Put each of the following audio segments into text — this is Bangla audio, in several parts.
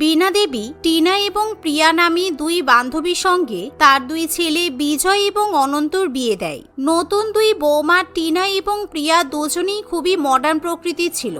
বীণা দেবী টিনা এবং প্রিয়া নামে দুই বান্ধবীর সঙ্গে তার দুই ছেলে বিজয় এবং অনন্তর বিয়ে দেয়। নতুন দুই বৌমা টিনা এবং প্রিয়া দুজনেই খুবই মডার্ন প্রকৃতির ছিল।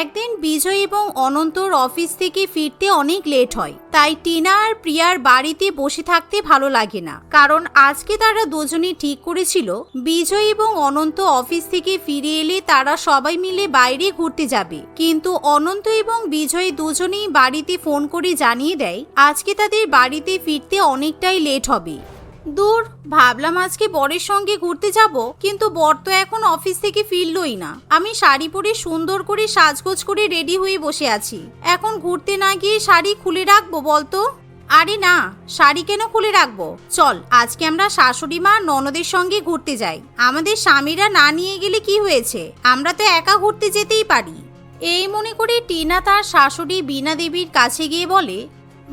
একদিন বিজয় এবং অনন্তর অফিস থেকে ফিরতে অনেক লেট হয়, তাই টিনা আর প্রিয়ার বাড়িতে বসে থাকতে ভালো লাগে না, কারণ আজকে তারা দুজনেই ঠিক করেছিল বিজয় এবং অনন্ত অফিস থেকে ফিরে এলে তারা সবাই মিলে বাইরে ঘুরতে যাবে। কিন্তু অনন্ত এবং বিজয় দুজনেই বাড়িতে ফোন করে জানিয়ে দেয় আজকে তাদের বাড়িতে ফিরতে অনেকটাই লেট হবে। দূর, ভাবলাম আজকে বরের সঙ্গে ঘুরতে যাব, কিন্তু বর তো এখন অফিস থেকে ফিরলই না। আমি শাড়ি পরে সুন্দর করে সাজগোজ করে রেডি হয়ে বসে আছি, এখন ঘুরতে না গিয়ে শাড়ি খুলে রাখবো বলতো? আরে না, শাড়ি কেন খুলে রাখবো? চল আজকে আমরা শাশুড়ি মা ননদের সঙ্গে ঘুরতে যাই। আমাদের স্বামীরা না নিয়ে গেলে কি হয়েছে, আমরা তো একা ঘুরতে যেতেই পারি। এই মনে করে টিনা তার শাশুড়ি বীণা দেবীর কাছে গিয়ে বলে,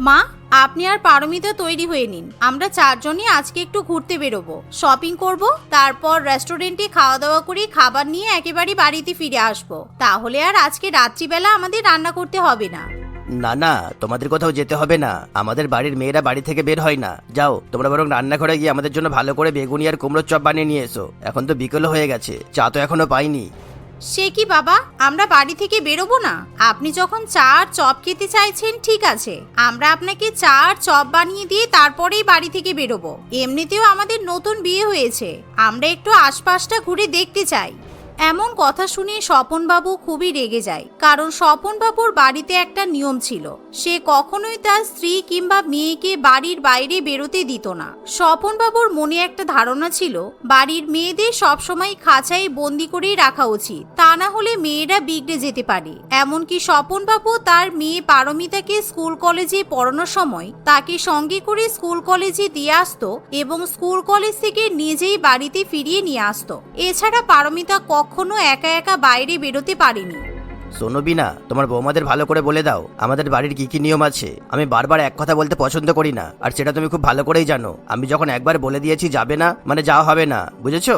মা, আপনি আর পারমিতা তৈরি হয়ে নিন, আমরা চারজনই আজকে একটু ঘুরতে বেরোবো, শপিং করব, তারপর রেস্টুরেন্টে খাওয়া দাওয়া করে খাবার নিয়ে একেবারে বাড়িতে ফিরে আসবো। তাহলে আর আজকে রাত্রিবেলা আমাদের রান্না করতে হবে না। না না, তোমাদের কোথাও যেতে হবে না, আমাদের বাড়ির মেয়েরা বাড়ি থেকে বের হয় না। যাও তোমরা বরং রান্নাঘরে গিয়ে আমাদের জন্য ভালো করে বেগুনি আর কুমড়োর চপ বানিয়ে নিয়ে এসো, এখন তো বিকেল হয়ে গেছে, চা তো এখনো পাইনি। সে কি বাবা, আমরা বাড়ি থেকে বেরোবো না? আপনি যখন চা আর চপ খেতে চাইছেন ঠিক আছে, আমরা আপনাকে চা আর চপ বানিয়ে দিয়ে তারপরেই বাড়ি থেকে বেরোবো। এমনিতেও আমাদের নতুন বিয়ে হয়েছে, আমরা একটু আশপাশটা ঘুরে দেখতে চাই। এমন কথা শুনে স্বপনবাবু খুবই রেগে যায়, কারণ স্বপনবাবুর বাড়িতে একটা নিয়ম ছিল, সে কখনোই তার স্ত্রী কিংবা মেয়েকে বাড়ির বাইরে বেরোতে দিত না। স্বপনবাবুর মনে একটা ধারণা ছিল বাড়ির মেয়েদের সবসময় খাঁচায় বন্দি করেই রাখা উচিত, তা না হলে মেয়েরা বিগড়ে যেতে পারে। এমনকি স্বপনবাবু তার মেয়ে পারমিতাকে স্কুল কলেজে পড়ানোর সময় তাকে সঙ্গে করে স্কুল কলেজে দিয়ে আসতো এবং স্কুল কলেজ থেকে নিজেই বাড়িতে ফিরিয়ে নিয়ে আসতো। এছাড়া পারমিতা কখনো একা একা বাইরে বেরোতে পারেনি। শোনো বিনা, তোমার বৌমাদের ভালো করে বলে দাও আমাদের বাড়ির কি কি নিয়ম আছে। আমি বারবার এক কথা বলতে পছন্দ করি না, আর সেটা তুমি খুব ভালো করেই জানো। আমি যখন একবার বলে দিয়েছি যাবে না মানে যাওয়া হবে না, বুঝেছো?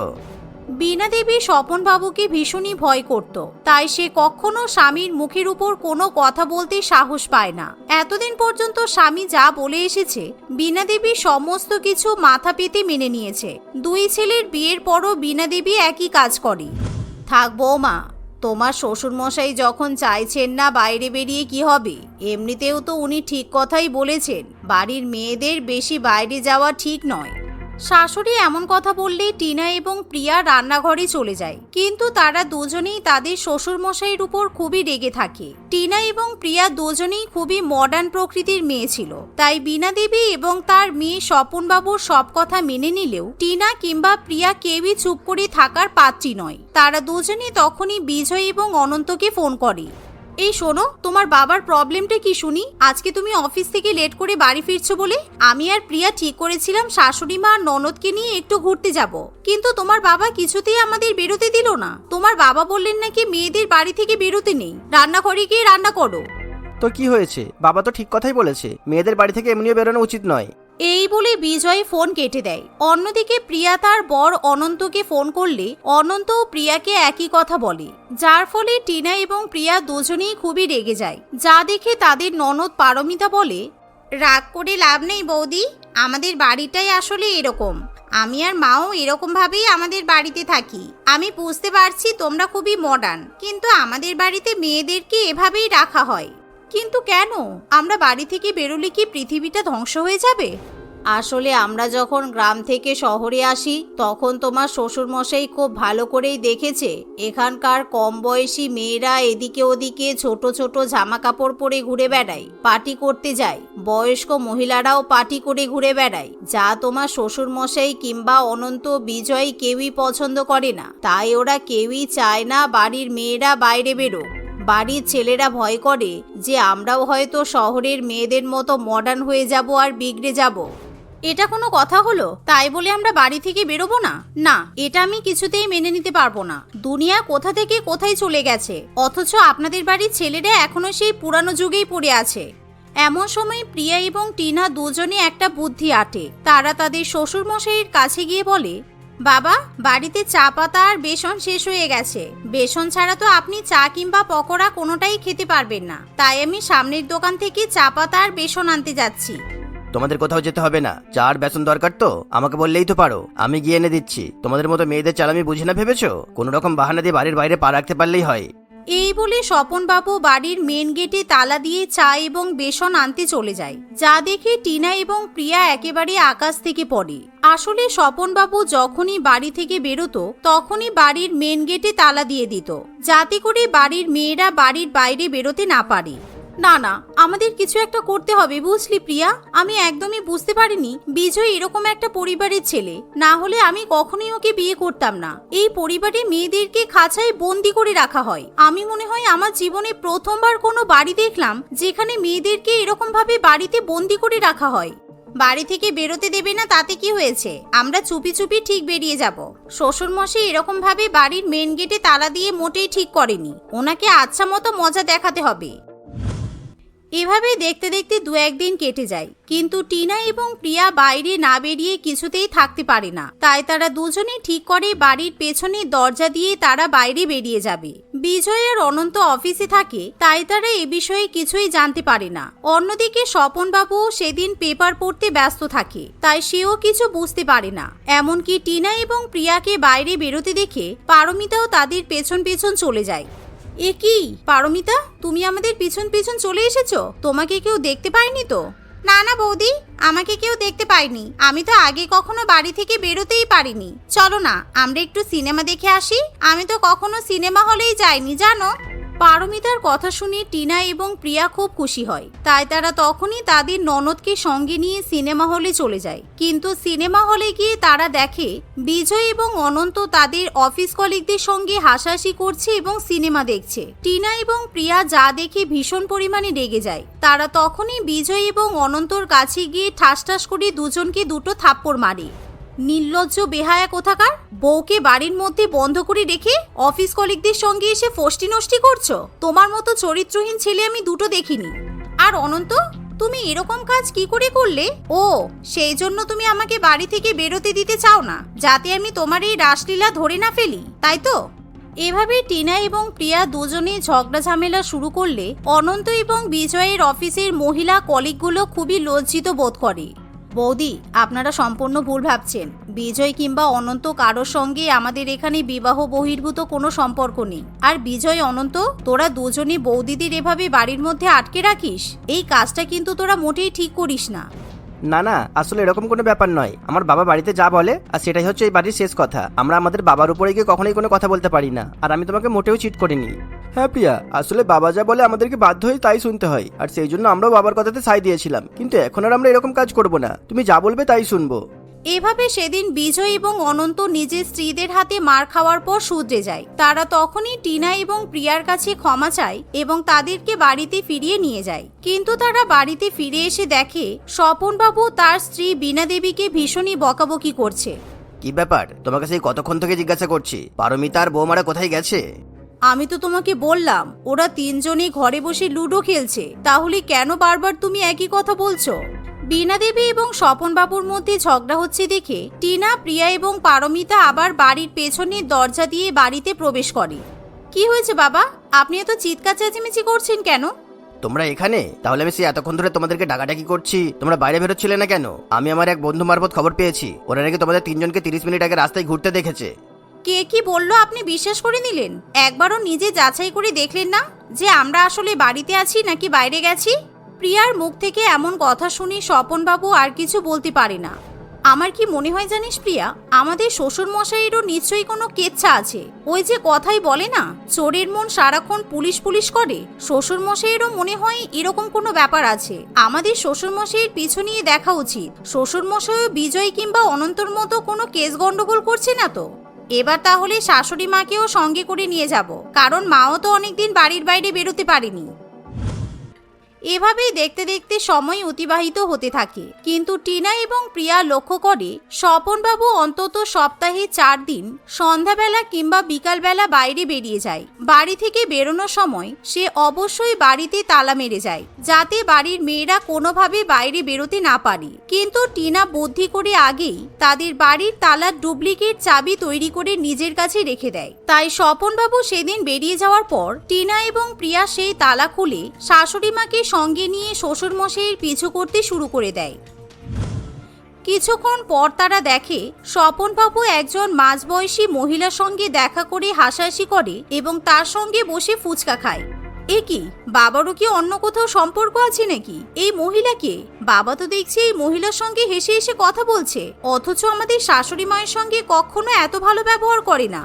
বীণা দেবী স্বপনবাবুকে ভীষণই ভয় করত, তাই সে কখনো স্বামীর মুখের উপর কোনো কথা বলতে সাহস পায় না। এতদিন পর্যন্ত স্বামী যা বলে এসেছে বীণা দেবী সমস্ত কিছু মাথা পেতে মেনে নিয়েছে। দুই ছেলের বিয়ের পরও বীণা দেবী একই কাজ করে। থাক বৌমা, তোমার শ্বশুরমশাই যখন চাইছেন না বাইরে বেরিয়ে কি হবে, এমনিতেও তো উনি ঠিক কথাই বলেছেন, বাড়ির মেয়েদের বেশি বাইরে যাওয়া ঠিক নয়। শাশুড়ি এমন কথা বললে টিনা এবং প্রিয়া রান্নাঘরে চলে যায়, কিন্তু তারা দুজনেই তাদের শ্বশুরমশাইয়ের উপর খুবই রেগে থাকে। টিনা এবং প্রিয়া দুজনেই খুবই মডার্ন প্রকৃতির মেয়ে ছিল, তাই বীণা দেবী এবং তার মেয়ে স্বপনবাবুর সব কথা মেনে নিলেও টিনা কিংবা প্রিয়া কেউই চুপ করে থাকার পাত্রী নয়। তারা দুজনেই তখনই বিজয় এবং অনন্তকে ফোন করে। এই শোনো, তোমার বাবার প্রবলেমটা কি শুনি। আজকে তুমি অফিস থেকে লেট করে বাড়ি ফিরছো বলে আমি আর প্রিয়া ঠিক করেছিলাম শাশুড়ি মা আর ননদকে নিয়ে একটু ঘুরতে যাব, কিন্তু তোমার বাবা কিছুতেই আমাদের বেরোতে দিল না। তোমার বাবা বললেন নাকি মেয়েদের বাড়ি থেকে বেরোতে নেই, রান্নাঘরে গিয়ে রান্না করো। তো কি হয়েছে, বাবা তো ঠিক কথাই বলেছে, মেয়েদের বাড়ি থেকে এমনিও বেরোনো উচিত নয়। এই বলে বিজয় ফোন কেটে দেয়। অন্যদিকে প্রিয়া তার বর অনন্তকে ফোন করলে অনন্ত ও প্রিয়াকে একই কথা বলে, যার ফলে টিনা এবং প্রিয়া দুজনেই খুবই রেগে যায়। যা দেখে তাদের ননদ পারমিতা বলে, রাগ করে লাভ নেই বৌদি, আমাদের বাড়িটাই আসলে এরকম, আমি আর মাও এরকম ভাবেই আমাদের বাড়িতে থাকি। আমি বুঝতে পারছি তোমরা খুবই মডার্ন, কিন্তু আমাদের বাড়িতে মেয়েদেরকে এভাবেই রাখা হয়। কিন্তু কেন, আমরা বাড়ি থেকে বেরোলে কি পৃথিবীটা ধ্বংস হয়ে যাবে? আসলে আমরা যখন গ্রাম থেকে শহরে আসি তখন তোমার শ্বশুরমশাই খুব ভালো করেই দেখেছে এখানকার কম বয়সী মেয়েরা এদিকে ওদিকে ছোট ছোট জামা কাপড় পরে ঘুরে বেড়ায়, পার্টি করতে যায়। বয়স্ক মহিলারাও পার্টি করে ঘুরে বেড়ায়, যা তোমার শ্বশুরমশাই কিংবা অনন্ত বিজয় কেউই পছন্দ করে না। তাই ওরা কেউই চায় না বাড়ির মেয়েরা বাইরে বেরো। বাড়ির ছেলেরা ভয় করে যে আমরাও হয়তো শহরের মেয়েদের মতো মডার্ন হয়ে যাব আর বিগড়ে যাব। এটা কোনো কথা হলো? তাই বলে আমরা বাড়ি থেকে বেরোবো না? না, এটা আমি কিছুতেই মেনে নিতে পারবো না। দুনিয়া কোথা থেকে কোথায় চলে গেছে, অথচ আপনাদের বাড়ির ছেলেরা এখনো সেই পুরানো যুগেই পড়ে আছে। এমন সময় প্রিয়া এবং টিনা দুজনে একটা বুদ্ধি আটে। তারা তাদের শ্বশুরমশাইয়ের কাছে গিয়ে বলে, বাবা, বাড়িতে চা পাতা আর বেসন শেষ হয়ে গেছে। বেসন ছাড়া তো আপনি চা কিংবা পকোড়া কোনোটাই খেতে পারবেন না, তাই আমি সামনের দোকান থেকে চা পাতা আর বেসন আনতে যাচ্ছি। তোমাদের কোথাও যেতে হবে না, চা আর বেসন দরকার তো আমাকে বললেই তো পারো, আমি গিয়ে এনে দিচ্ছি। তোমাদের মতো মেয়েদের চাল আমি বুঝি না ভেবেছো? কোনো রকম বাহানা দিয়ে বাড়ির বাইরে পা রাখতে পারলেই হয়। এই বলে স্বপনবাবু বাড়ির মেন গেটে তালা দিয়ে চা এবং বেসন আনতে চলে যায়, যা দেখে টিনা এবং প্রিয়া একেবারে আকাশ থেকে পড়ে। আসলে স্বপনবাবু যখনই বাড়ি থেকে বেরোতো তখনই বাড়ির মেন গেটে তালা দিয়ে দিত, যাতে করে বাড়ির মেয়েরা বাড়ির বাইরে বেরোতে না পারে। না না, আমাদের কিছু একটা করতে হবে, বুঝলি প্রিয়া? আমি একদমই বুঝতে পারিনি বিজয় এরকম একটা পরিবারের ছেলে, না হলে আমি কখনোই ওকে বিয়ে করতাম না। এই পরিবারে মেয়েদেরকে খাঁচায় বন্দি করে রাখা হয়। আমি মনে হয় আমার জীবনে প্রথমবার কোনো বাড়ি দেখলাম যেখানে মেয়েদেরকে এরকম ভাবে বাড়িতে বন্দি করে রাখা হয়। বাড়ি থেকে বেরোতে দেবে না তাতে কি হয়েছে, আমরা চুপি চুপি ঠিক বেরিয়ে যাব। শ্বশুরমশাই এরকম ভাবে বাড়ির মেন গেটে তালা দিয়ে মোটেই ঠিক করেনি, ওনাকে আচ্ছা মতো মজা দেখাতে হবে। এভাবে দেখতে দেখতে দু একদিন কেটে যায়, কিন্তু টিনা এবং প্রিয়া বাইরে না বেরিয়ে কিছুতেই থাকতে পারে না। তাই তারা দুজনেই ঠিক করে বাড়ির পেছনের দরজা দিয়ে তারা বাইরে বেরিয়ে যাবে। বিজয় আর অনন্ত অফিসে থাকে, তাই তারা এ বিষয়ে কিছুই জানতে পারে না। অন্যদিকে স্বপনবাবু সেদিন পেপার পড়তে ব্যস্ত থাকে, তাই সেও কিছু বুঝতে পারে না। এমনকি টিনা এবং প্রিয়াকে বাইরে বেরোতে দেখে পারমিতাও তাদের পেছন পেছন চলে যায়। এ কি পারমিতা, তুমি আমাদের পিছন পিছন চলে এসেছো? তোমাকে কেউ দেখতে পায়নি তো? না না বৌদি, আমাকে কেউ দেখতে পায়নি। আমি তো আগে কখনো বাড়ি থেকে বেরোতেই পারিনি। চলো না আমরা একটু সিনেমা দেখে আসি। আমি তো কখনো সিনেমা হলেই যাইনি জানো। পারমিতার কথা শুনে টিনা এবং প্রিয়া খুব খুশি হয়, তাই তারা তখনই তাদের ননদকে সঙ্গে নিয়ে সিনেমা হলে চলে যায়। কিন্তু সিনেমা হলে গিয়ে তারা দেখে বিজয় এবং অনন্ত তাদের অফিস কলিগদের সঙ্গে হাসাহাসি করছে এবং সিনেমা দেখছে। টিনা এবং প্রিয়া যা দেখে ভীষণ পরিমাণে রেগে যায়। তারা তখনই বিজয় এবং অনন্তর কাছে গিয়ে ঠাস ঠাস করে দুজনকে দুটো থাপ্পড় মারে। নির্লজ্জ বেহায়া কোথাকার, বউকে বাড়ির মধ্যে বন্ধ করে রেখে অফিস কলিগদের সঙ্গে এসে ফষ্টি নষ্টি করছো। তোমার মতো চরিত্রহীন ছেলে আমি দুটো দেখিনি। আর অনন্ত, তুমি এরকম কাজ কি করে করলে? ও, সেই জন্য তুমি আমাকে বাড়ি থেকে বেরোতে দিতে চাও না, যাতে আমি তোমার এই রাসলীলা ধরে না ফেলি, তাই তো? এভাবে টিনা এবং প্রিয়া দুজনে ঝগড়া ঝামেলা শুরু করলে অনন্ত এবং বিজয়ের অফিসের মহিলা কলিগগুলো খুবই লজ্জিত বোধ করে। বৌদি, আপনারা সম্পূর্ণ ভুল ভাবছেন। বিজয় কিংবা অনন্ত কারোর সঙ্গে আমাদের এখানে বিবাহ বহির্ভূত কোনো সম্পর্ক নেই। আর বিজয়, অনন্ত, তোরা দুজনই বৌদিদের এভাবে বাড়ির মধ্যে আটকে রাখিস, এই কাজটা কিন্তু তোরা মোটেই ঠিক করিস না। না না, আসলে এরকম কোনো ব্যাপার নয়। আমার বাবা বাড়িতে যা বলে আর সেটাই হচ্ছে এই বাড়ির শেষ কথা। আমরা আমাদের বাবার উপরে গিয়ে কখনোই কোনো কথা বলতে পারি না। আর আমি তোমাকে মোটেও চিট করিনি। হ্যাঁ প্রিয়া, আসলে বাবা যা বলে আমাদেরকে বাধ্য হয়ে তাই শুনতে হয়, আর সেই জন্য আমরাও বাবার কথাতে সাই দিয়েছিলাম। কিন্তু এখন আর আমরা এরকম কাজ করব না, তুমি যা বলবে তাই শুনবো। এভাবে সেদিন বিজয় এবং অনন্ত নিজের স্ত্রীদের হাতে মার খাওয়ার পর শুধরে যায়। তারা তখনই টিনা এবং প্রিয়ার কাছে ক্ষমা চায় এবং তাদেরকে বাড়িতে ফিরিয়ে নিয়ে যায়। কিন্তু তারা বাড়িতে ফিরে এসে দেখে স্বপনবাবু তার স্ত্রী বীণা দেবীকে ভীষণই বকাবকি করছে। কি ব্যাপার, তোমাকে সেই কতক্ষণ থেকে জিজ্ঞাসা করছি পারমিতা আর বৌমারা কোথায় গেছে? আমি তো তোমাকে বললাম ওরা তিনজনই ঘরে বসে লুডো খেলছে, তাহলে কেন বারবার তুমি একই কথা বলছো? বীণা দেবী এবং স্বপনবাবুর মধ্যে ঝগড়া হচ্ছে দেখে টিনা, প্রিয়া এবং পারমিতা আবার বাড়ির পেছনের দরজা দিয়ে বাড়িতে প্রবেশ করে। কি হয়েছে বাবা, আপনি এত চিৎকার চেঁচামেচি করছেন কেন? তোমরা এখানে? তাহলে আমি সেই এতক্ষণ ধরে তোমাদেরকে ডাকাডাকি করছি, তোমরা বাইরে বেরোচ্ছিলে না কেন? আমি আমার এক বন্ধু মারফত খবর পেয়েছি, ওরা নাকি তোমাদের তিনজনকে 30 মিনিট আগে রাস্তায় ঘুরতে দেখেছে। কে কি বললো আপনি বিশ্বাস করে নিলেন? একবারও নিজে যাচাই করে দেখলেন না যে আমরা আসলে বাড়িতে আছি নাকি বাইরে গেছি? প্রিয়ার মুখ থেকে এমন কথা শুনে স্বপনবাবু আর কিছু বলতে পারে না। আমার কি মনে হয় জানিস প্রিয়া, আমাদের শ্বশুর মশাইয়েরও নিশ্চয়ই কোনো কেচ্ছা আছে। ওই যে কথাই বলে না, চোরের মন সারাক্ষণ পুলিশ পুলিশ করে, শ্বশুর মশাইয়েরও মনে হয় এরকম কোনো ব্যাপার আছে। আমাদের শ্বশুর মশাইয়ের পিছু নিয়ে দেখা উচিত, শ্বশুর মশাইও বিজয় কিংবা অনন্তর মতো কোনো কেস গন্ডগোল করছে না তো। এবার তাহলে শাশুড়ি মাকেও সঙ্গে করে নিয়ে যাব, কারণ মাও তো অনেকদিন বাড়ির বাইরে বেরোতে পারেনি। এভাবেই দেখতে দেখতে সময় অতিবাহিত হতে থাকে। কিন্তু টিনা এবং প্রিয়া লক্ষ্য করে স্বপনবাবু অন্তত সপ্তাহে 4 দিন সন্ধ্যাবেলা কিংবা বিকালবেলা বাইরে বেরিয়ে যায়। বাড়ি থেকে বেরোনোর সময় সে অবশ্যই বাড়িতে তালা মেরে যায়, যাতে বাড়ির মেয়েরা কোনোভাবে বাইরে বেরোতে না পারে। কিন্তু টিনা বুদ্ধি করে আগেই তাদের বাড়ির তালার ডুপ্লিকেট চাবি তৈরি করে নিজের কাছে রেখে দেয়। তাই স্বপনবাবু সেদিন বেরিয়ে যাওয়ার পর টিনা এবং প্রিয়া সেই তালা খুলে শাশুড়ি মাকে সঙ্গে নিয়ে শ্বশুরমশাইয়ের পিছু করতে শুরু করে দেয়। কিছুক্ষণ পর তারা দেখে স্বপনবাবু একজন মাঝবয়সী মহিলার সঙ্গে দেখা করে হাসাহাসি করে এবং তার সঙ্গে বসে ফুচকা খায়। এ কি, বাবারও কি অন্য কোথাও সম্পর্ক আছে নাকি? এই মহিলাকে বাবা তো দেখছি এই মহিলার সঙ্গে হেসে হেসে কথা বলছে, অথচ আমাদের শাশুড়ি মায়ের সঙ্গে কখনো এত ভালো ব্যবহার করে না।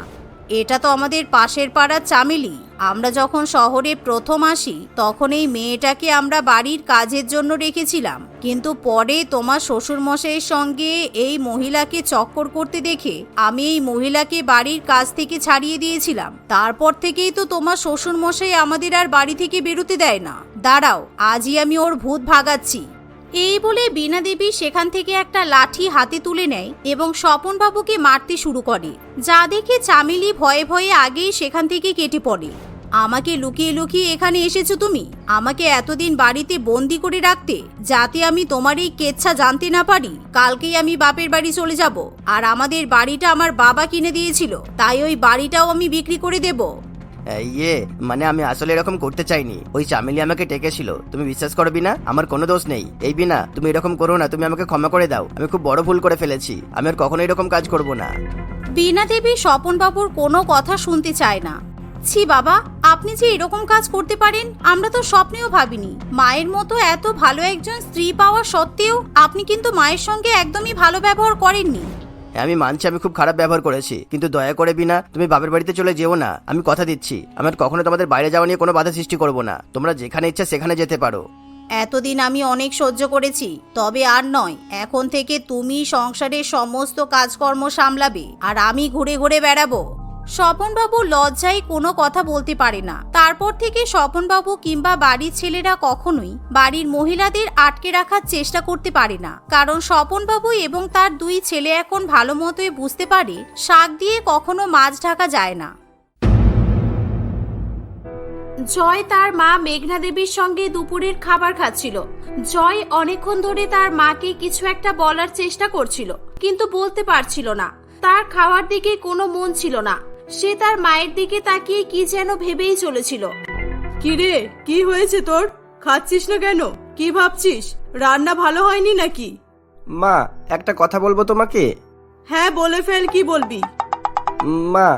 এটা তো আমাদের পাশের পাড়ার চামেলি। আমরা যখন শহরে প্রথম আসি তখন এই মেয়েটাকে আমরা বাড়ির কাজের জন্য রেখেছিলাম, কিন্তু পরে তোমার শ্বশুরমশাইয়ের সঙ্গে এই মহিলাকে চক্কর করতে দেখে আমি এই মহিলাকে বাড়ির কাজ থেকে ছাড়িয়ে দিয়েছিলাম। তারপর থেকেই তো তোমার শ্বশুরমশাই আমাদের আর বাড়ি থেকে বেরোতে দেয় না। দাঁড়াও, আজই আমি ওর ভূত ভাগাচ্ছি। এই বলে বীণা দেবী সেখান থেকে একটা লাঠি হাতে তুলে নেয় এবং স্বপনবাবুকে মারতে শুরু করে, যা দেখে চামেলি ভয়ে ভয়ে আগেই সেখান থেকে কেটে পড়ে। আমাকে লুকিয়ে লুকিয়ে এখানে এসেছো তুমি, আমাকে এতদিন বাড়িতে বন্দি করে রাখতে, যাতে আমি তোমার এই কেচ্ছা জানতে না পারি। কালকেই আমি বাপের বাড়ি চলে যাব, আর আমাদের বাড়িটা আমার বাবা কিনে দিয়েছিল, তাই ওই বাড়িটাও আমি বিক্রি করে দেব। মানে আমি আসলে এরকম করতে চাইনি, ওই চামেলি আমাকে ডেকেছিল। তুমি বিশ্বাস করবি না, আমার কোনো দোষ নেই। এই বিনা, তুমি এরকম করো না, তুমি আমাকে ক্ষমা করে দাও। আমি খুব বড় ভুল করে ফেলেছি, আমি আর কখনো এরকম কাজ করব না। বীণা দেবী স্বপনবাবুর কোনো কথা শুনতে চায় না। ছি বাবা, আপনি যে এরকম কাজ করতে পারেন আমরা তো স্বপ্নেও ভাবিনি। মায়ের মতো এত ভালো একজন স্ত্রী পাওয়া সত্ত্বেও আপনি কিন্তু মায়ের সঙ্গে একদমই ভালো ব্যবহার করেননি। আমি মানছি আমি খুব খারাপ ব্যবহার করেছি, কিন্তু দয়া করে বিনা তুমি বাপের বাড়িতে চলে যেও না। আমি কথা দিচ্ছি, আমি আর কখনো তোমাদের বাইরে যাওয়া নিয়ে কোনো বাধা সৃষ্টি করব না। তোমরা যেখানে ইচ্ছা সেখানে যেতে পারো। এতদিন আমি অনেক সহ্য করেছি, তবে আর নয়। এখন থেকে তুমি সংসারের সমস্ত কাজকর্ম সামলাবে, আর আমি ঘুরে ঘুরে বেড়াবো। স্বপনবাবু লজ্জায় কোনো কথা বলতে পারে না। তারপর থেকে স্বপনবাবু কিংবা বাড়ির ছেলেরা কখনোই বাড়ির মহিলাদের আটকে রাখার চেষ্টা করতে পারে না, কারণ স্বপনবাবু এবং তার 2 ছেলে এখন ভালো মতোই বুঝতে পারে শাক দিয়ে কখনো মাছ ঢাকা যায় না। জয় তার মা মেঘনা দেবীর সঙ্গে দুপুরের খাবার খাচ্ছিল। জয় অনেকক্ষণ ধরে তার মাকে কিছু একটা বলার চেষ্টা করছিল, কিন্তু বলতে পারছিল না। তার খাওয়ার দিকে কোনো মন ছিল না। সে তার মায়ের দিকে তাকিয়ে কি যেন ভেবেই চলেছিল। কি রে, কি হয়েছে তোর? খাচ্ছিস না কেন? কি ভাবছিস? রান্না ভালো হয়নি নাকি? মা, একটা কথা বলবো তোমাকে। হ্যাঁ বলে ফেল, কি বলবি? মা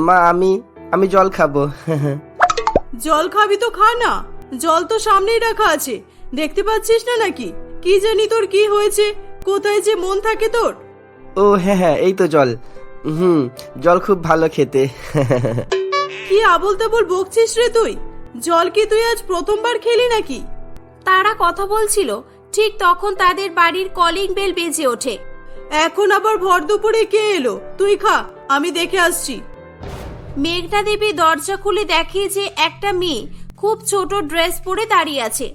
মা আমি জল খাবো। জল খাবি তো খা না, জল তো সামনেই রাখা আছে, দেখতে পাচ্ছিস না নাকি? কি জানি তোর কি হয়েছে, কোথায় যে মন থাকে তোর? ও হ্যাঁ, এই তো জল। জল খুব ভালো খেতে। কি আবল তাবল বকছিস রে তুই? জল কি তুই আজ প্রথমবার খেলি নাকি? তারা কথা বলছিল, ঠিক তখন তাদের বাড়ির কলিং বেল বেজে ওঠে। এখন আবার ভর দুপুরে কে এলো? তুই খা, আমি দেখে আসছি। মেঘনা দেবী দরজা খুলে দেখে যে একটা মেয়ে খুব ছোট ড্রেস পরে দাঁড়িয়ে আছে।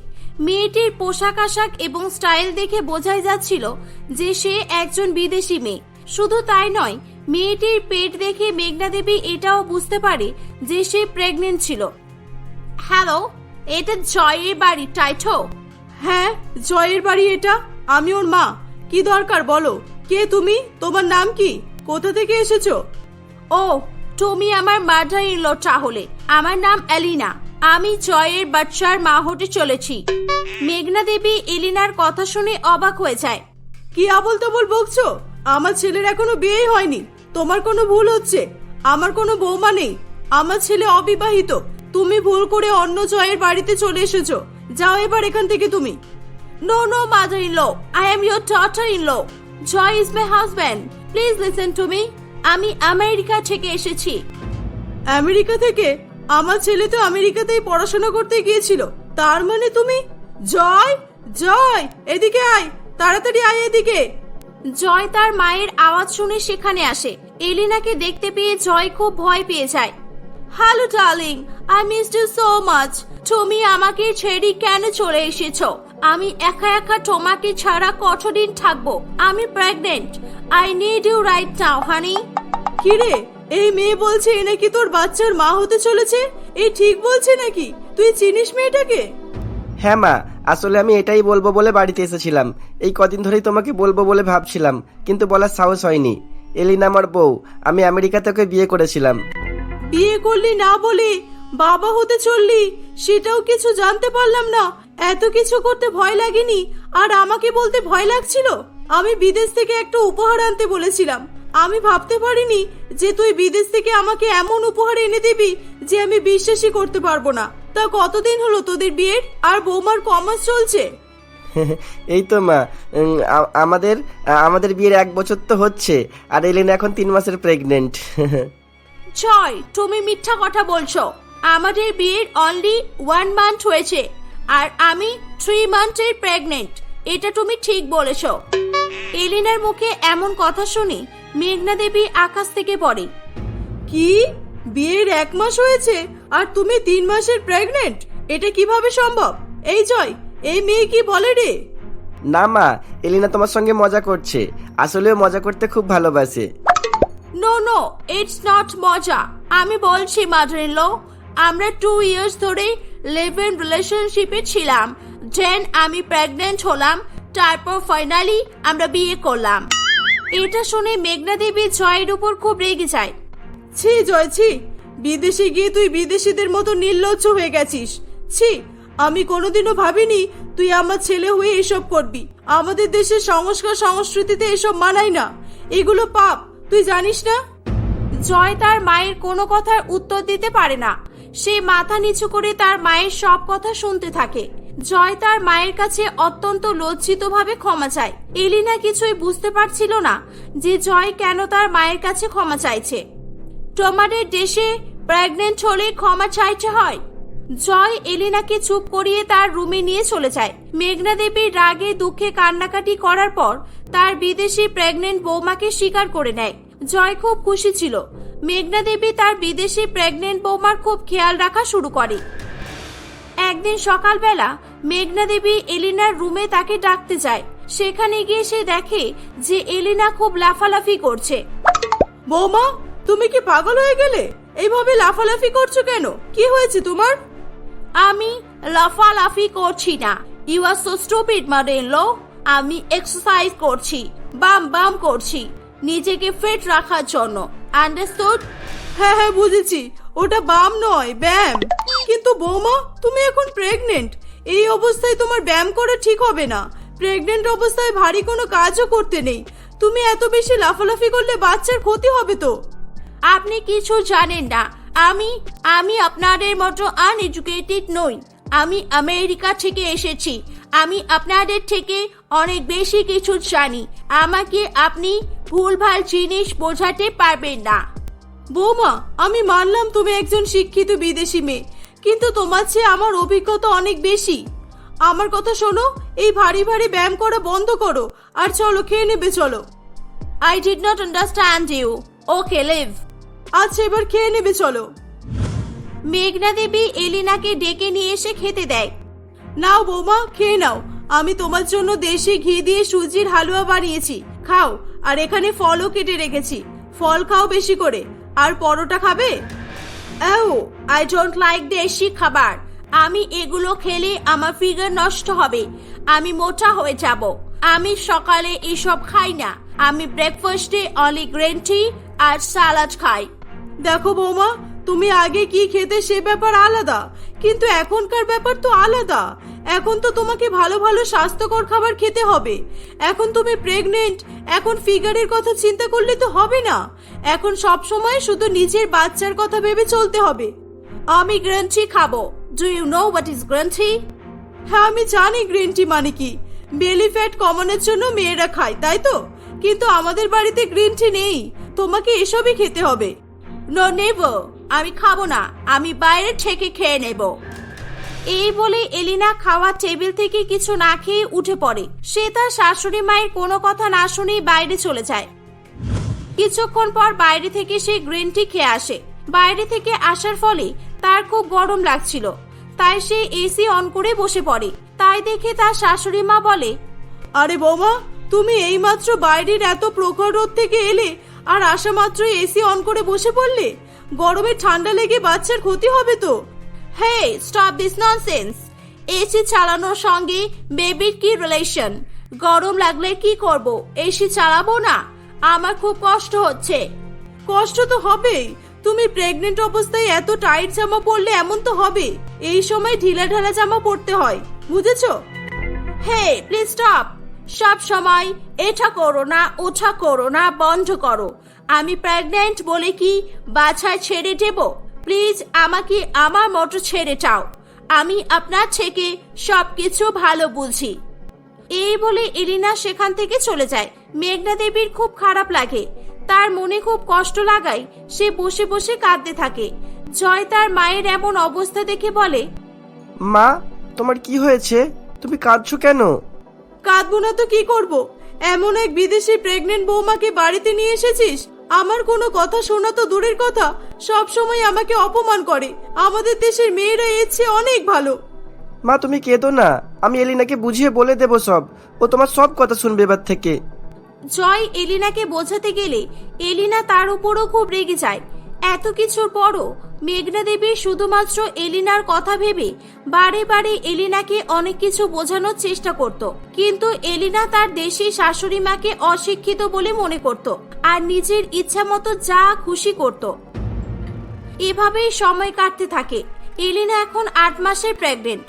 মেয়েটির পোশাক আশাক এবং স্টাইল দেখে বোঝাই যাচ্ছিল যে সে একজন বিদেশি মেয়ে। শুধু তাই নয়, মেয়েটির পেট দেখে মেঘনা দেবী এটাও বুঝতে পারে যে সে প্রেগনেন্ট ছিল। হ্যালো, এটা জয়ের বাড়ি, তাই তো? হ্যাঁ, জয়ের বাড়ি এটা। আমি ওর মা। কি দরকার বলো? কে তুমি? তোমার নাম কি? কোথা থেকে এসেছো? ও, তুমি আমার মাদার ইন ল তাহলে। আমার নাম এলিনা। আমি জয়ের বাচ্চার মা হতে চলেছি। মেঘনা দেবী এলিনার কথা শুনে অবাক হয়ে যায়। কি আবল তাবল বকছো? আমার ছেলের এখনো বিয়ে হয়নি। তোমার কোনো ভুল হচ্ছে। আমার কোনো বৌমা নেই, আমার ছেলে অবিবাহিত। তুমি ভুল করে অন্য জয়ের বাড়িতে চলে এসেছো। যাও এবার এখান থেকে তুমি। No no mother in law, I am your daughter in law. Joy is my husband, please listen to me. আমি আমেরিকা থেকে এসেছি। আমেরিকা থেকে? আমার ছেলে তো আমেরিকাতেই পড়াশোনা করতে গিয়েছিল। তার মানে তুমি জয়? জয়, এদিকে আয়, তাড়াতাড়ি আয় এদিকে। জয় তার মায়ের আওয়াজ শুনে সেখানে আসে। এলিনাকে দেখতে পেয়ে জয় খুব ভয় পেয়ে যায়। Hello darling, I miss you so much. তুমি আমাকে ছেড়ে কেন চলে এসেছো? আমি একা একা তোমাকে ছাড়া কতদিন থাকবো? আমি pregnant. I need you right now honey. কিরে, এই মেয়ে বলছে এ নাকি তোর বাচ্চার মা হতে চলেছে। এই ঠিক বলছে নাকি? তুই চিনিস মেয়েটাকে? হ্যাঁ মা, আসলে আমি এটাই বলবো বলে বাড়িতে এসেছিলাম। এই কদিন ধরেই তোমাকে বলবো বলে ভাবছিলাম, কিন্তু বলার সাহস হয়নি। এলিনা আমার বউ, আমি আমেরিকা থেকে বিয়ে করেছিলাম। বিয়ে করলি না বলে বাবা হতে চললি, সেটাও কিছু জানতে পারলাম না। এত কিছু করতে ভয় লাগেনি? আর আমাকে বলতে ভয় লাগছিল? আমি বিদেশ থেকে একটা উপহার আনতে বলেছিলাম। আমি ভাবতে পারিনি যে তুই বিদেশ থেকে আমাকে এমন উপহার এনে দিবি যে আমি বিশ্বাসই করতে পারবো না। তা কতদিন হলো তোদের বিয়ের? আর বৌমার কমাস চলছে? এই তো মা, আমাদের বিয়ের 1 বছর তো হচ্ছে, আর এলিনা এখন 3 মাসের প্রেগনেন্ট। জয়, তুমি মিথ্যা কথা বলছো। আমাদের বিয়ের অনলি 1 মান্থ হয়েছে, আর আমি 3 মান্থের প্রেগনেন্ট। এটা তুমি ঠিক বলেছো। এলিনার মুখে এমন কথা শুনে মেঘনা দেবী আকাশ থেকে পড়ে। কি? বিয়ের 1 মাস হয়েছে আর তুমি 3 মাসের প্রেগনেন্ট? এটা কিভাবে সম্ভব? এই জয়, এই মেয়ে কি বলে রে? না মা, এলিনা তোমার সঙ্গে মজা করছে। আসলেও মজা করতে খুব ভালোবাসে। নো নো, ইটস নট মজা। আমি বলছি মাদার ইন ল, আমরা 2 ইয়ার্স ধরে লিভ ইন রিলেশনশিপে ছিলাম। দেন আমি প্রেগনেন্ট হলাম, তারপর ফাইনালি আমরা বিয়ে করলাম। এটা শুনে মেঘনা দেবী জয়ের উপর খুব রেগে যায়। ছি জয়, ছি। বিদেশে গিয়ে তুই বিদেশিদের মতো নির্লজ্জ হয়ে গেছিস। ছি, আমি কোনোদিনও ভাবিনি তুই আমার ছেলে হয়ে এসব করবি। আমাদের দেশের সংস্কার সংস্কৃতিতে এসব মানায় না। এগুলো পাপ, তুই জানিস না? জয় তার মায়ের কোনো কথার উত্তর দিতে পারে না। সে মাথা নিচু করে তার মায়ের সব কথা শুনতে থাকে। জয় তার মায়ের কাছে অত্যন্ত লজ্জিতভাবে ক্ষমা চায়। এলিনা কিছুই বুঝতে পারছিল না যে জয় কেন তার মায়ের কাছে ক্ষমা চাইছে। তোমাদের দেশে প্রেগনেন্ট হলে ক্ষমা চাইতে হয়? জয় এলিনাকে চুপ করিয়ে তার রুমে নিয়ে চলে যায়। মেঘনা দেবী রাগে দুঃখে কান্নাকাটি করার পর তার বিদেশি প্রেগনেন্ট বৌমাকে স্বীকার করে নেয়। জয় খুব খুশি ছিল। মেঘনা দেবী তার বিদেশি প্রেগনেন্ট বৌমার খুব খেয়াল রাখা শুরু করে। একদিন সকালবেলা মেঘনা দেবী এলিনার রুমে তাকে ডাকতে যায়। সেখানে গিয়ে সে দেখে যে এলিনা খুব লাফালাফি করছে। বৌমা, তুমি কি পাগল হয়ে গেলে? এইভাবে লাফালাফি করছো কেন? কি হয়েছে তোমার? আমি লাফালাফি করছি না। You are so stupid mother in law. আমি এক্সারসাইজ করছি, বাম বাম করছি, নিজেকে ফিট রাখার জন্য। আন্ডারস্টুড? হ্যাঁ হ্যাঁ, বুঝেছি। ওটা বাম নয়, ব্যায়াম। কিন্তু বৌমা, তুমি এখন প্রেগনেন্ট। এই অবস্থায় তোমার ব্যায়াম করা ঠিক হবে না। প্রেগনেন্ট অবস্থায় ভারী কোনো কাজও করতে নেই। তুমি এত বেশি লাফালাফি করলে বাচ্চার ক্ষতি হবে তো। আপনি কিছু জানেন না। আমি আপনাদের মতো আনএডুকেটেড নই। আমি আমেরিকা থেকে এসেছি। আমি আপনাদের থেকে অনেক বেশি কিছু জানি। আমাকে আপনি ভুলভাল জিনিস বোঝাতে পারবেন না। বৌমা, আমি মানলাম তুমি একজন শিক্ষিত বিদেশি মেয়ে, কিন্তু তোমার চেয়ে আমার অভিজ্ঞতা অনেক বেশি। আমার কথা শোনো, এই ভারী ভারী ব্যায়াম করা বন্ধ করো আর চলো খেয়ে নেবে, চলো। I did not understand you. Okay, live. আচ্ছা, এবার খেয়ে নেবে, চলো। মেঘনা দেবী এলিনাকে ডেকে নিয়ে এসে খেতে দেয়। নাও বৌমা, খেয়ে নাও। আমি তোমার জন্য দেশি ঘি দিয়ে সুজির হালুয়া বানিয়েছি, খাও। আর এখানে ফলও কেটে রেখেছি, ফল খাও বেশি করে। আর পরোটা খাবে? I don't like দেশি খাবার। আমি এগুলো খেলে আমার ফিগার নষ্ট হবে, আমি মোটা হয়ে যাব। আমি সকালে এসব খাই না। আমি ব্রেকফাস্টে অনলি গ্রিন টি আর সালাড খাই। দেখো বৌমা, তুমি আগে কি খেতে সে ব্যাপার আলাদা, কিন্তু এখনকার ব্যাপার তো আলাদা। এখন তো তোমাকে ভালো ভালো স্বাস্থ্যকর খাবার খেতে হবে। এখন তুমি প্রেগনেন্ট, এখন ফিগারের কথা চিন্তা করলে তো হবে না। এখন সব সময় শুধু নিজের বাচ্চার কথা ভেবে চলতে হবে। আমি গ্রিন টি খাবো। Do you know what is green tea? হ্যাঁ, আমি জানি গ্রিন টি মানে কি। বেলি ফ্যাট কমানোর জন্য মেয়েরা খায়, তাই তো? কিন্তু আমাদের বাড়িতে গ্রিন টি নেই। তোমাকে এসবই খেতে হবে। নো, নেব। আমি খাবো না। আমি বাইরে থেকে খেয়ে নেব। এই বলে এলিনা খাওয়ার টেবিল থেকে কিছু না খেয়ে উঠে পড়ে। সে তার শাশুড়ি মায়ের কোনো কথা না শুনেই বাইরে চলে যায়। কিছুক্ষণ পর বাইরে থেকে সে গ্রিন টি খেয়ে আসে। বাইরে থেকে আসার ফলে তার খুব গরম লাগছিল, তাই সে এসি অন করে বসে পড়ে। তাই দেখে তার শাশুড়ি মা বলে, আরে বৌমা, তুমি এইমাত্র বাইরের এত প্রখর রোদ থেকে এলে আর আসা মাত্র এসি অন করে বসে পড়লে? গরমে ঠান্ডা লেগে বাচ্চার ক্ষতি হবে তো। হে স্টপ দিস ননসেন্স। এসি চালানোর সঙ্গে বেবির কি রিলেশন? গরম লাগলে কি করব? এসি চালাবো না? আমার খুব কষ্ট হচ্ছে। কষ্ট তো হবেই, তুমি প্রেগনেন্ট অবস্থায় এত টাইট জামা পরলে এমন তো হবে। এই সময় ঢিলা ঢালা জামা পরতে হয়, বুঝেছো? হে প্লিজ স্টপ। সব সময় এটা করো না ওটা করো না বন্ধ করো। আমি প্রেগনেন্ট বলে কি বাচ্চা ছেড়ে দেব? প্লিজ আমাকে আমার মতো ছেড়ে যাও। আমি আপনার থেকে সবকিছু ভালো বুঝি। এই বলে এলিনা সেখান থেকে চলে যায়। মেঘনা দেবীর খুব খারাপ লাগে। তার মনে খুব কষ্ট লাগায় সে বসে বসে কাঁদতে থাকে। জয় তার মায়ের এমন অবস্থা দেখে বলে, মা, তোমার কি হয়েছে? তুমি কাঁদছো কেন? কাঁদবো না তো কি করব? এমন এক বিদেশি প্রেগনেন্ট বৌমাকে বাড়িতে নিয়ে এসেছিস। আমার কোনো কথা শোনা তো দূরের কথা, সব সময় আমাকে অপমান করে। আমাদের দেশের মেয়েরা এর চেয়ে অনেক ভালো। মা, তুমি কেঁদো না, আমি এলিনাকে বুঝিয়ে বলে দেবো সব। ও তোমার সব কথা শুনবে এবার থেকে। জয় এলিনাকে বোঝাতে গেলে এলিনা তার উপরও খুব রেগে যায়। এত কিছুর পরও মেঘনা দেবী শুধুমাত্র এলিনার কথা ভেবে বারে বারে এলিনাকে অনেক কিছু বোঝানোর চেষ্টা করত, কিন্তু এলিনা তার দেশি শাশুড়ি মাকে অশিক্ষিত বলে মনে করত আর নিজের ইচ্ছা মতো যা খুশি করত। এভাবেই সময় কাটতে থাকে। এলিনা এখন 8 মাসের প্রেগনেন্ট।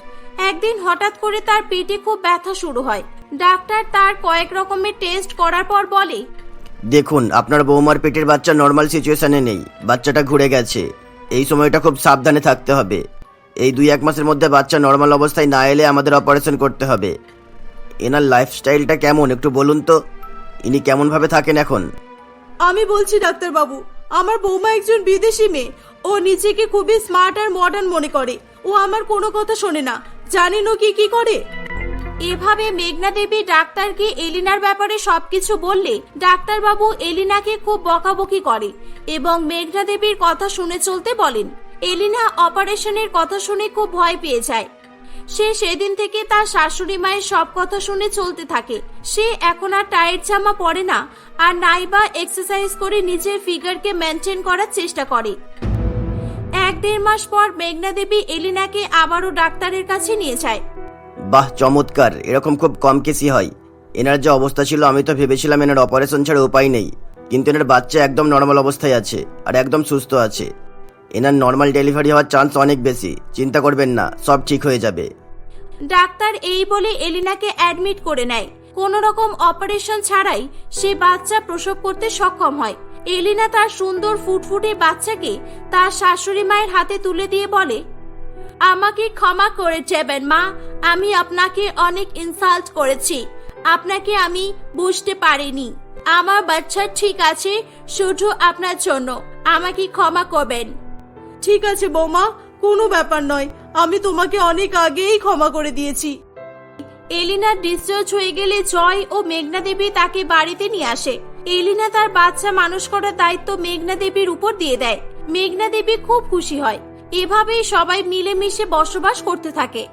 একদিন হঠাৎ করে তার পেটে খুব ব্যথা শুরু হয়। ডাক্তার তার কয়েক রকমের টেস্ট করার পর বলে, দেখুন, আপনার বৌমার পেটের বাচ্চা নর্মাল সিচুয়েশনে নেই, বাচ্চাটা ঘুরে গেছে। এই সময়টা খুব সাবধানে থাকতে হবে। এই 2-1 মাসের মধ্যে বাচ্চা নর্মাল অবস্থায় না এলে আমাদের অপারেশন করতে হবে। এনার লাইফস্টাইলটা কেমন একটু বলুন তো? ইনি কেমন ভাবে থাকেন এখন? আমি বলছি ডাক্তার বাবু, আমার বৌমা একজন বিদেশি মেয়ে। ও নিজেকে খুবই স্মার্ট আর মডার্ন মনে করে। ও আমার কোনো কথা শোনে না। জানেন ও কি করে? এভাবে মেঘনা দেবী ডাক্তারকে এলিনার ব্যাপারে সবকিছু বললে ডাক্তারবাবু এলিনাকে খুব বকাবকি করে এবং মেঘনা দেবীর কথা শুনে চলতে বলেন। এলিনা অপারেশনের কথা শুনে খুব ভয় পেয়ে যায়। সে সেদিন থেকে তার শাশুড়ি মায়ের সব কথা শুনে চলতে থাকে। সে এখন আর টাইট জামা পরে না আর নাইবা এক্সারসাইজ করে নিজের ফিগারকে মেনটেন করার চেষ্টা করে। 1-1.5 মাস পর মেঘনা দেবী এলিনাকে আবারও ডাক্তারের কাছে নিয়ে যায়। বাহ, চমৎকার! এরকম খুব কম কেসই হয়। এনার যে অবস্থা ছিল আমি তো ভেবেছিলাম এনার অপারেশন ছাড়া উপায় নেই, কিন্তু এনার বাচ্চা একদম নর্মাল অবস্থায় আছে আর একদম সুস্থ আছে। এনার নর্মাল ডেলিভারি হওয়ার চান্স অনেক বেশি। চিন্তা করবেন না, সব ঠিক হয়ে যাবে। ডাক্তার এই বলে এলিনাকে অ্যাডমিট করে নেয়। কোনো রকম অপারেশন ছাড়াই সে বাচ্চা প্রসব করতে সক্ষম হয়। এলিনা তার সুন্দর ফুটফুটে বাচ্চাকে তার শাশুড়ি মায়ের হাতে তুলে দিয়ে বলে, আমাকে ক্ষমা করে দেবেন মা, আমি আপনাকে অনেক ইনসাল্ট করেছি। আপনাকে আমি বুঝতে পারিনি। আমার বাচ্চা ঠিক আছে, শুধু আপনার জন্য আমাকে ক্ষমা করবেন। ঠিক আছে বৌমা, কোনো ব্যাপার নয়। আমি তোমাকে অনেক আগেই ক্ষমা করে দিয়েছি। এলিনার ডিসচার্জ হয়ে গেলে জয় ও মেঘনা দেবী তাকে বাড়িতে নিয়ে আসে। এলিনা তার বাচ্চা মানুষ করার দায়িত্ব মেঘনা দেবীর উপর দিয়ে দেয়। মেঘনা দেবী খুব খুশি হয়। এভাবেই সবাই মিলেমিশে বসবাস করতে থাকে।